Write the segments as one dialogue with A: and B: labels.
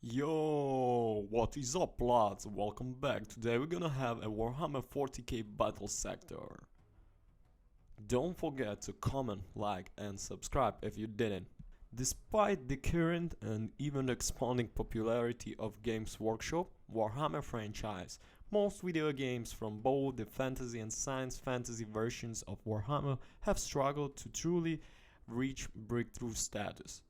A: Yo, what is up lads? Welcome back. Today we're gonna have a Warhammer 40k battle sector. Don't forget to comment, like and subscribe if you didn't. Despite the current and even expanding popularity of Games Workshop Warhammer franchise, most video games from both the fantasy and science fantasy versions of Warhammer have struggled to truly reach breakthrough status.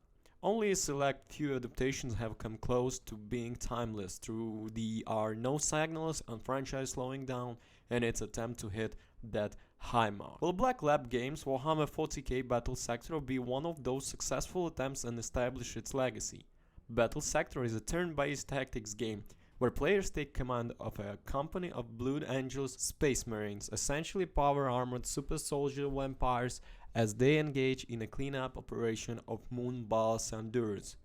A: Only a select few adaptations have come close to being timeless through the are no signals and franchise slowing down in its attempt to hit that high mark. Will Black Lab Games Warhammer 40k Battle Sector be one of those successful attempts and establish its legacy? Battle Sector is a turn-based tactics game where players take command of a company of Blood Angels Space Marines, essentially power-armored super soldier vampires, as they engage in a cleanup operation of Moonball Sandurs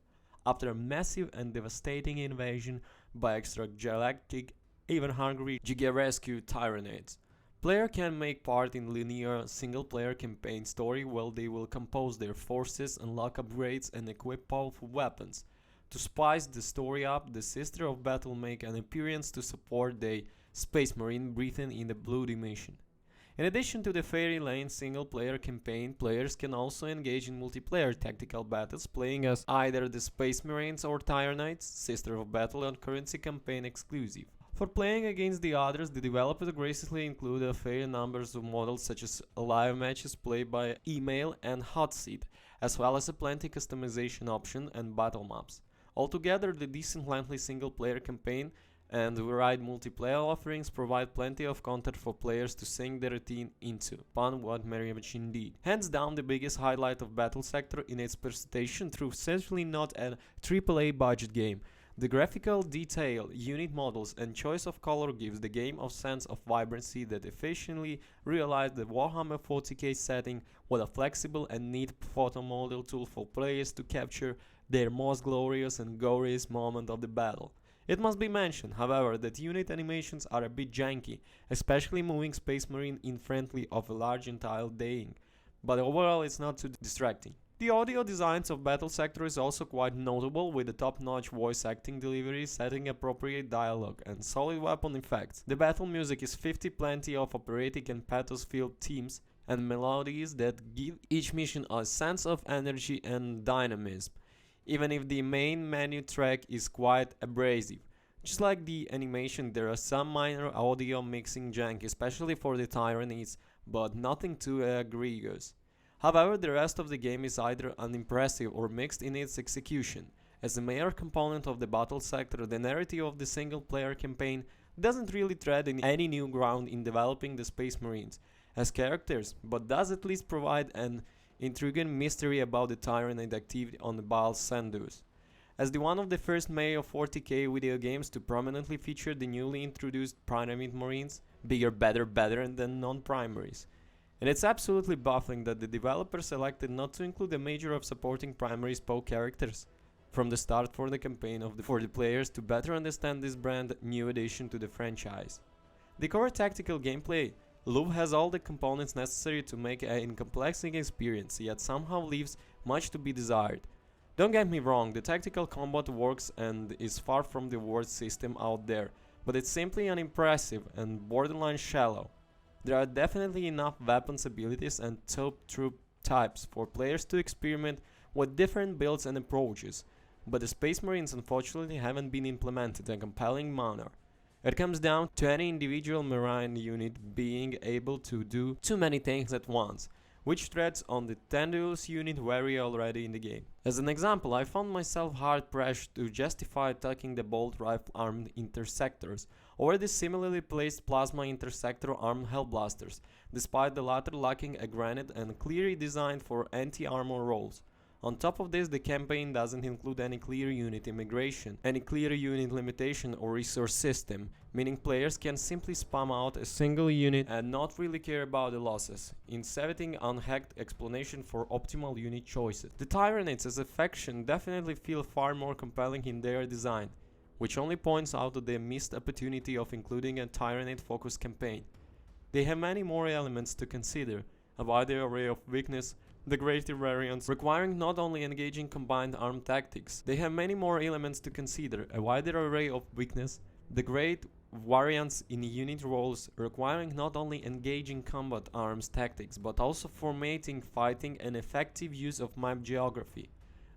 A: after a massive and devastating invasion by extragalactic, even hungry Giga-Rescue Tyranids. Player can make part in linear single-player campaign story while they will compose their forces, unlock upgrades and equip powerful weapons. To spice the story up, the Sister of Battle make an appearance to support the Space Marine breathing in the Bloody Mission. In addition to the Fairy Lane single-player campaign, players can also engage in multiplayer tactical battles, playing as either the Space Marines or Tyranids, Sister of Battle and currency campaign exclusive. For playing against the others, the developers graciously include a fair numbers of models such as live matches played by email and hot seat, as well as a plenty customization option and battle maps. Altogether, the decent lengthy single-player campaign and varied multiplayer offerings provide plenty of content for players to sink their routine into, upon what very much indeed. Hands down the biggest highlight of Battle Sector in its presentation through essentially not a AAA budget game. The graphical detail, unit models and choice of color gives the game a sense of vibrancy that efficiently realized the Warhammer 40k setting with a flexible and neat photo model tool for players to capture their most glorious and goriest moment of the battle. It must be mentioned, however, that unit animations are a bit janky, especially moving Space Marine in friendly of a large entire dying, but overall it's not too distracting. The audio designs of Battle Sector is also quite notable, with the top-notch voice acting delivery, setting appropriate dialogue, and solid weapon effects. The battle music is 50 plenty of operatic and pathos-filled themes and melodies that give each mission a sense of energy and dynamism, even if the main menu track is quite abrasive. Just like the animation, there are some minor audio mixing jank, especially for the Tyranids, but nothing too egregious. However, the rest of the game is either unimpressive or mixed in its execution. As the major component of the battle sector, the narrative of the single-player campaign doesn't really tread any new ground in developing the Space Marines as characters, but does at least provide an intriguing mystery about the Tyranid activity on the Baal Sandus. As one of the first major 40k video games to prominently feature the newly introduced Pyramid Marines, bigger, better than non-primaries. And it's absolutely baffling that the developers selected not to include a major of supporting primary spoke characters from the start for the campaign for the players to better understand this brand new addition to the franchise. The core tactical gameplay loop has all the components necessary to make an complexing experience, yet somehow leaves much to be desired. Don't get me wrong, the tactical combat works and is far from the worst system out there, but it's simply unimpressive and borderline shallow. There are definitely enough weapons abilities and top troop types for players to experiment with different builds and approaches, but the Space Marines unfortunately haven't been implemented in a compelling manner. It comes down to any individual Marine unit being able to do too many things at once, which treads on the tenuous unit vary already in the game. As an example, I found myself hard-pressed to justify attacking the bolt rifle-armed interceptors over the similarly placed plasma interceptor-armed hellblasters, despite the latter lacking a granite and clearly designed for anti-armor roles. On top of this, the campaign doesn't include any clear unit immigration, any clear unit limitation or resource system, meaning players can simply spam out a single unit and not really care about the losses, inserting unhacked explanation for optimal unit choices. The Tyranids as a faction definitely feel far more compelling in their design, which only points out the missed opportunity of including a Tyranid-focused campaign. They have many more elements to consider, a wider array of weakness, the greater variants, requiring not only engaging combined arm tactics, they have many more elements to consider, a wider array of weakness, the great variants in unit roles, requiring not only engaging combat arms tactics, but also formatting, fighting, and effective use of map geography.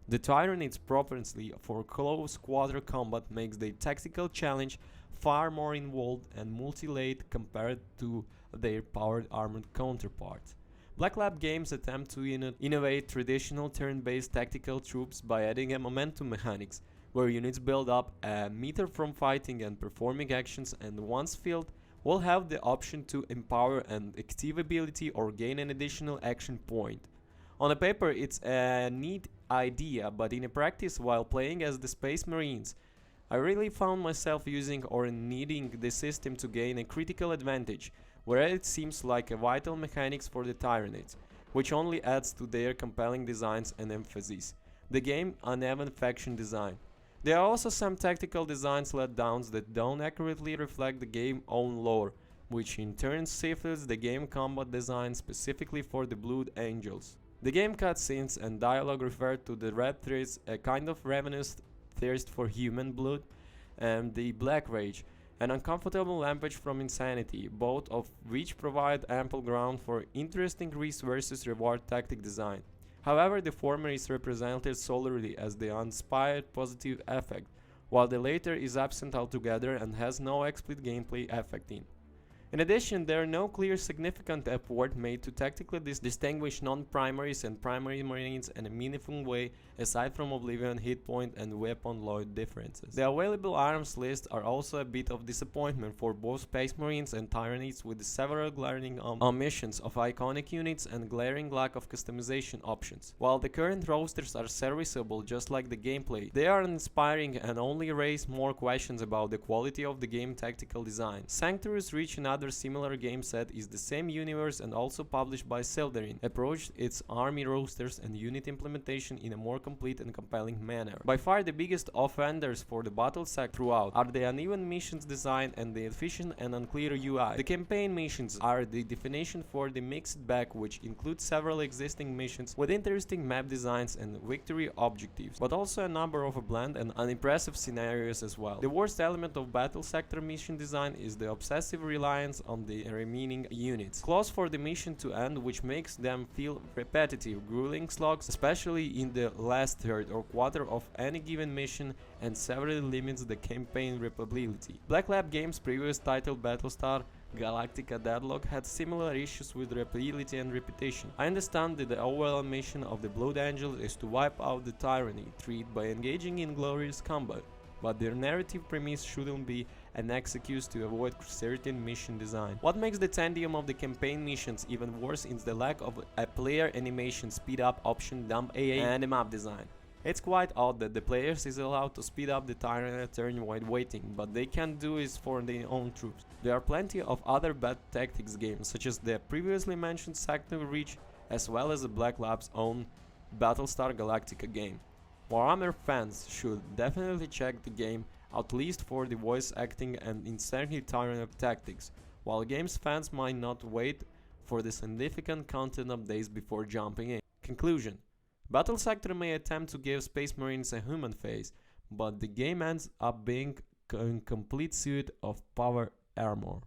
A: The Tyranids' propensity for close quarter combat makes the tactical challenge far more involved and multi-layered compared to their powered armored counterparts. Black Lab Games attempt to innovate traditional turn-based tactical troops by adding a momentum mechanics, where units build up a meter from fighting and performing actions, and once filled, will have the option to empower an active ability or gain an additional action point. On the paper, it's a neat idea, but in practice, while playing as the Space Marines, I really found myself using or needing the system to gain a critical advantage, where it seems like a vital mechanics for the Tyranids, which only adds to their compelling designs and emphasis. The game uneven faction design. There are also some tactical designs letdowns that don't accurately reflect the game's own lore, which in turn stifles the game combat design specifically for the Blood Angels. The game cutscenes and dialogue refer to the Red Threads, a kind of ravenous thirst for human blood, and the Black Rage, an uncomfortable rampage from insanity, both of which provide ample ground for interesting risk versus reward tactic design. However, the former is represented solely as the uninspired positive effect, while the latter is absent altogether and has no explicit gameplay effect in. In addition, there are no clear significant effort made to tactically distinguish non-primaries and primary marines in a meaningful way aside from Oblivion, hit point and weapon load differences. The available arms lists are also a bit of disappointment for both Space Marines and Tyranids, with several glaring omissions of iconic units and glaring lack of customization options. While the current rosters are serviceable just like the gameplay, they are uninspiring and only raise more questions about the quality of the game tactical design. Sanctuary's reach another similar game set is the same universe and also published by Seldarin, approached its army rosters and unit implementation in a more complete and compelling manner. By far the biggest offenders for the battle sack throughout are the uneven missions design and the efficient and unclear UI. The campaign missions are the definition for the mixed bag, which includes several existing missions with interesting map designs and victory objectives, but also a number of bland and unimpressive scenarios as well. The worst element of battle sector mission design is the obsessive reliance on the remaining units. Close for the mission to end, which makes them feel repetitive, grueling slogs, especially in the last third or quarter of any given mission, and severely limits the campaign replayability. Black Lab Games' previous title Battlestar Galactica Deadlock had similar issues with replayability and repetition. I understand that the overall mission of the Blood Angels is to wipe out the tyranny threat by engaging in glorious combat, but their narrative premise shouldn't be an excuse to avoid certain mission design. What makes the tedium of the campaign missions even worse is the lack of a player animation speed up option, dump AA, and the map design. It's quite odd that the players is allowed to speed up the Tyrant turn while waiting, but they can't do it for their own troops. There are plenty of other bad tactics games, such as the previously mentioned Sanctuary Reach, as well as the Black Lab's own Battlestar Galactica game. Warhammer fans should definitely check the game, at least for the voice acting and insanely tyrant tactics, while games fans might not wait for the significant content updates before jumping in. Conclusion: Battle Sector may attempt to give Space Marines a human face, but the game ends up being a complete suit of power armor.